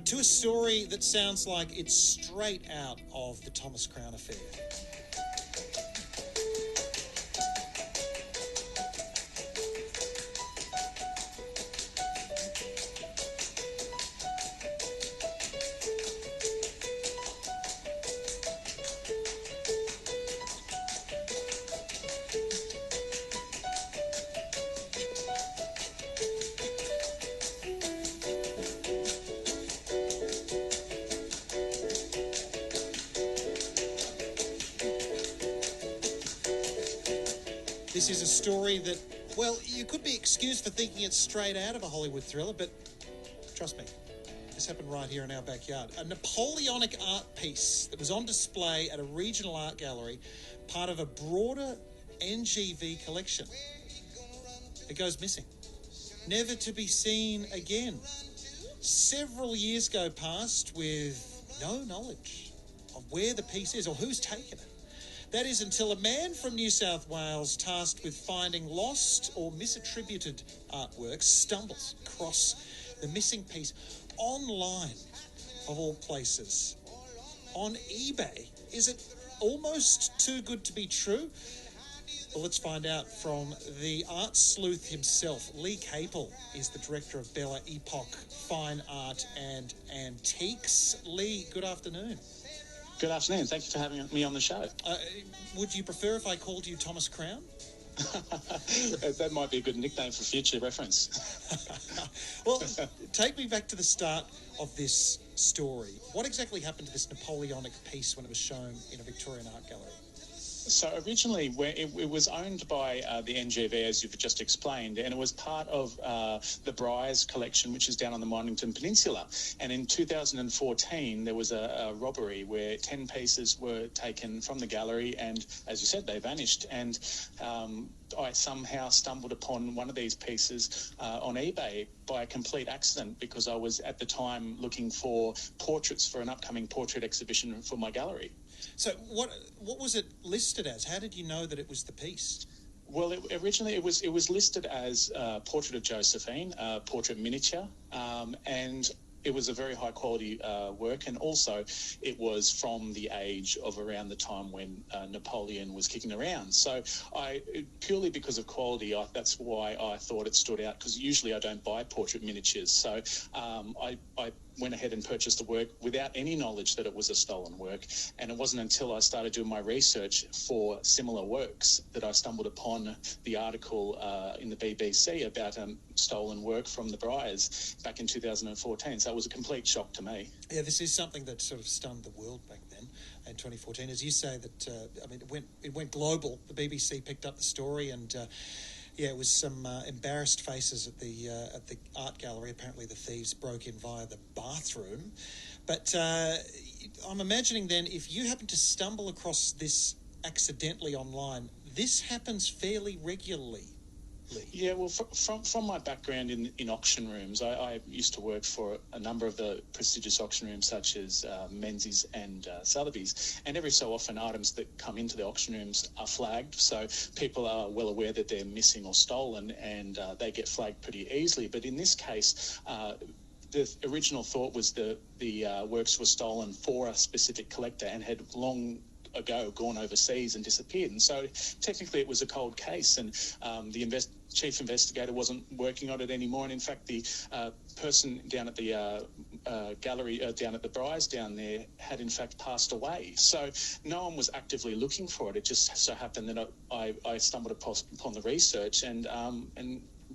but to a story that sounds like it's straight out of the Thomas Crown affair. This is a story that, well, you could be excused for thinking it's straight out of a Hollywood thriller, but trust me, this happened right here in our backyard. A Napoleonic art piece that was on display at a regional art gallery, part of a broader NGV collection. It goes missing, never to be seen again. Several years go past with no knowledge of where the piece is or who's taken it. That is until a man from New South Wales tasked with finding lost or misattributed artworks stumbles across the missing piece online, of all places. On eBay. Is it almost too good to be true? Well, let's find out from the art sleuth himself. Lee Capel is the director of Bella Epoch Fine Art and Antiques. Lee, good afternoon. Good afternoon. Thank you for having me on the show. Would you prefer if I called you Thomas Crown? That might be a good nickname for future reference. Well, take me back to the start of this story. What exactly happened to this Napoleonic piece when it was shown in a Victorian art gallery? So originally, where it was owned by the NGV, as you've just explained, and it was part of the Bryars collection, which is down on the Mornington Peninsula. And in 2014, there was a robbery where 10 pieces were taken from the gallery, and as you said, they vanished. And I somehow stumbled upon one of these pieces on eBay by a complete accident, because I was at the time looking for portraits for an upcoming portrait exhibition for my gallery. So what was it listed as? How did you know that it was the piece? Well, originally it was listed as Portrait of Josephine, portrait miniature, and it was a very high quality work, and also it was from the age of around the time when Napoleon was kicking around. So purely because of quality, that's why I thought it stood out, because usually I don't buy portrait miniatures. So I went ahead and purchased the work without any knowledge that it was a stolen work. And it wasn't until I started doing my research for similar works that I stumbled upon the article in the BBC about stolen work from the Bryars back in 2014. So it was a complete shock to me. Yeah, this is something that sort of stunned the world back then in 2014. As you say, that it went global. The BBC picked up the story, and it was some embarrassed faces at the art gallery. Apparently the thieves broke in via the bathroom. But I'm imagining then, if you happen to stumble across this accidentally online, this happens fairly regularly. Yeah, well, from my background in auction rooms, I used to work for a number of the prestigious auction rooms, such as Menzies and Sotheby's, and every so often items that come into the auction rooms are flagged, so people are well aware that they're missing or stolen, and they get flagged pretty easily. But in this case, the original thought was the works were stolen for a specific collector and had long ago gone overseas and disappeared, and so technically it was a cold case, and the chief investigator wasn't working on it anymore, and in fact the person down at the gallery down at the Bryars down there had in fact passed away, so no one was actively looking for it. It just so happened that I stumbled upon the research and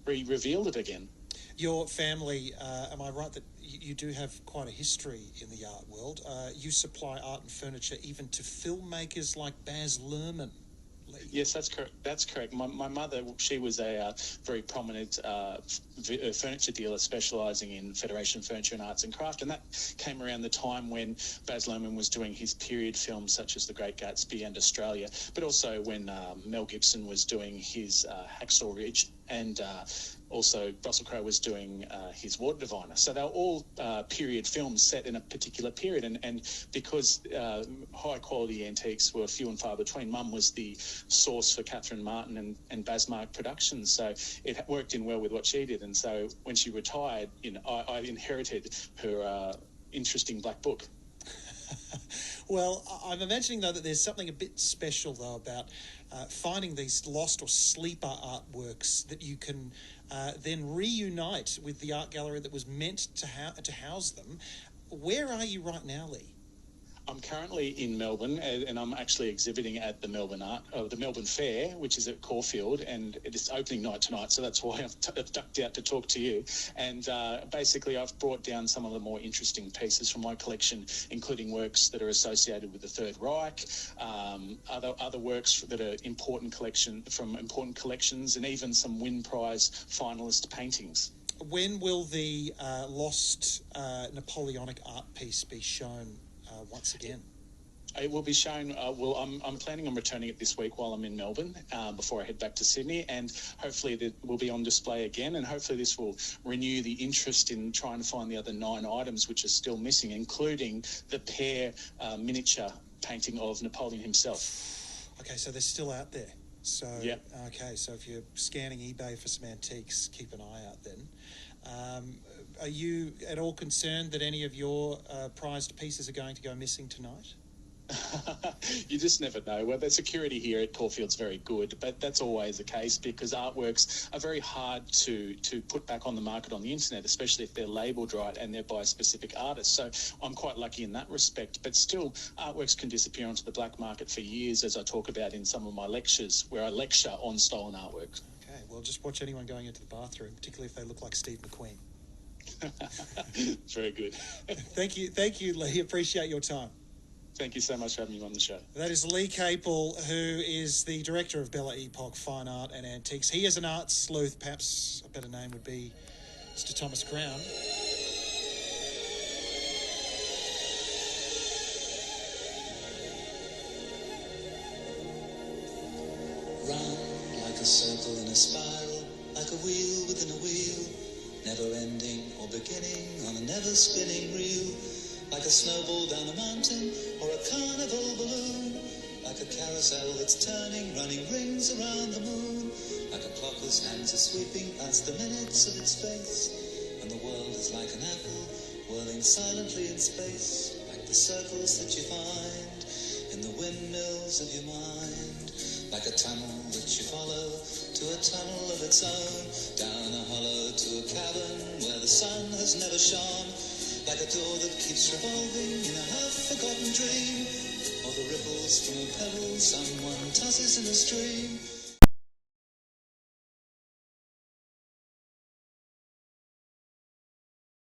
revealed it again. Your family, am I right that you do have quite a history in the art world? You supply art and furniture even to filmmakers like Baz Luhrmann. Yes, that's correct. That's correct. My mother, she was a very prominent furniture dealer specialising in Federation Furniture and Arts and Craft, and that came around the time when Baz Luhrmann was doing his period films such as The Great Gatsby and Australia, but also when Mel Gibson was doing his Hacksaw Ridge, and also Russell Crowe was doing his Water Diviner. So they were all period films set in a particular period, and because high quality antiques were few and far between, Mum was the source for Catherine Martin and Basmark Productions, so it worked in well with what she did. And so when she retired, I inherited her interesting black book. Well, I'm imagining, though, that there's something a bit special, though, about finding these lost or sleeper artworks that you can then reunite with the art gallery that was meant to house them. Where are you right now, Lee? I'm currently in Melbourne, and I'm actually exhibiting at the Melbourne Fair, which is at Caulfield, and it's opening night tonight, so that's why I've ducked out to talk to you. And basically, I've brought down some of the more interesting pieces from my collection, including works that are associated with the Third Reich, other works that are important collections, and even some Wynne Prize finalist paintings. When will the lost Napoleonic art piece be shown once again? It will be shown. I'm planning on returning it this week while I'm in Melbourne before I head back to Sydney, and hopefully it will be on display again. And hopefully this will renew the interest in trying to find the other 9 items which are still missing, including the Pear miniature painting of Napoleon himself. Okay, so they're still out there. So yep. Okay, so if you're scanning eBay for some antiques, keep an eye out then. Are you at all concerned that any of your prized pieces are going to go missing tonight? You just never know. Well, the security here at Caulfield's very good, but that's always the case because artworks are very hard to put back on the market on the internet, especially if they're labelled right and they're by a specific artist. So I'm quite lucky in that respect. But still, artworks can disappear onto the black market for years, as I talk about in some of my lectures, where I lecture on stolen artwork. Okay, well, just watch anyone going into the bathroom, particularly if they look like Steve McQueen. Very good. Thank you, Lee. Appreciate your time. Thank you so much for having me on the show. That is Lee Capel, who is the director of Bella Epoch Fine Art and Antiques. He is an art sleuth. Perhaps a better name would be Mr. Thomas Crown. Round like a circle in a spiral, like a wheel within a wheel, never ending or beginning on a never spinning reel. Like a snowball down a mountain or a carnival balloon. Like a carousel that's turning, running rings around the moon. Like a clock whose hands are sweeping past the minutes of its face. And the world is like an apple whirling silently in space. Like the circles that you find in the windmills of your mind. Like a tunnel that you follow to a tunnel of its own. Down a hollow to a cavern where the sun has never shone. Like a door that keeps revolving in a half-forgotten dream, or the ripples from a pebble someone tosses in a stream.